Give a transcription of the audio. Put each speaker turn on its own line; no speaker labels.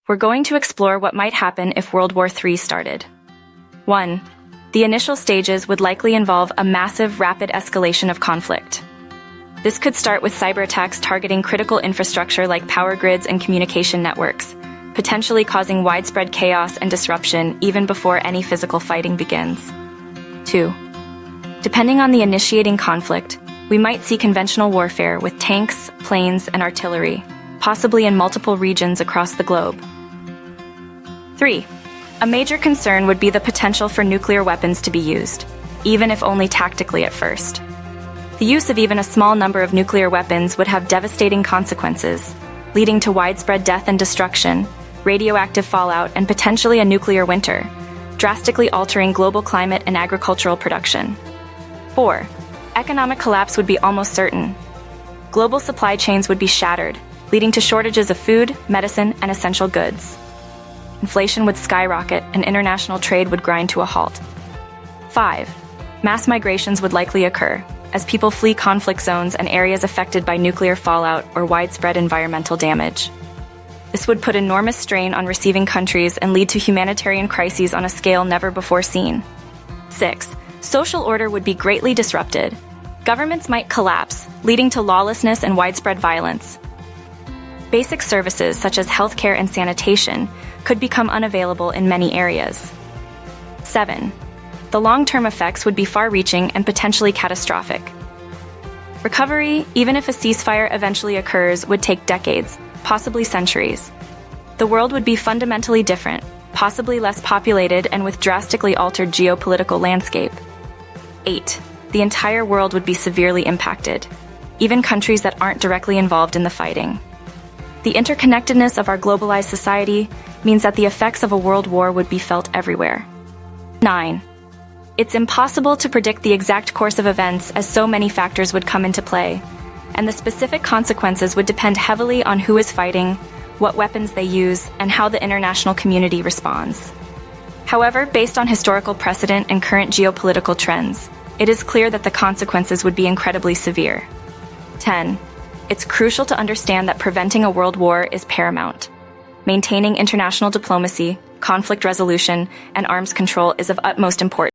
we're going to explore what might happen if World War III started. 1. The initial stages would likely involve a massive, rapid escalation of conflict. This could start with cyber attacks targeting critical infrastructure like power grids and communication networks, potentially causing widespread chaos and disruption even before any physical fighting begins. 2. Depending on the initiating conflict, we might see conventional warfare with tanks, planes, and artillery, possibly in multiple regions across the globe. 3. A major concern would be the potential for nuclear weapons to be used, even if only tactically at first. The use of even a small number of nuclear weapons would have devastating consequences, leading to widespread death and destruction, radioactive fallout, and potentially a nuclear winter, drastically altering global climate and agricultural production. 4. Economic collapse would be almost certain. Global supply chains would be shattered, leading to shortages of food, medicine, and essential goods. Inflation would skyrocket and international trade would grind to a halt. 5. Mass migrations would likely occur, as people flee conflict zones and areas affected by nuclear fallout or widespread environmental damage. This would put enormous strain on receiving countries and lead to humanitarian crises on a scale never before seen. 6. Social order would be greatly disrupted. Governments might collapse, leading to lawlessness and widespread violence. Basic services such as healthcare and sanitation could become unavailable in many areas. 7. The long-term effects would be far-reaching and potentially catastrophic. Recovery, even if a ceasefire eventually occurs, would take decades, possibly centuries. The world would be fundamentally different, possibly less populated and with drastically altered geopolitical landscape. 8. The entire world would be severely impacted, even countries that aren't directly involved in the fighting. The interconnectedness of our globalized society means that the effects of a world war would be felt everywhere. 9. It's impossible to predict the exact course of events as so many factors would come into play, and the specific consequences would depend heavily on who is fighting, what weapons they use, and how the international community responds. However, based on historical precedent and current geopolitical trends, it is clear that the consequences would be incredibly severe. 10. It's crucial to understand that preventing a world war is paramount. Maintaining international diplomacy, conflict resolution, and arms control is of utmost importance.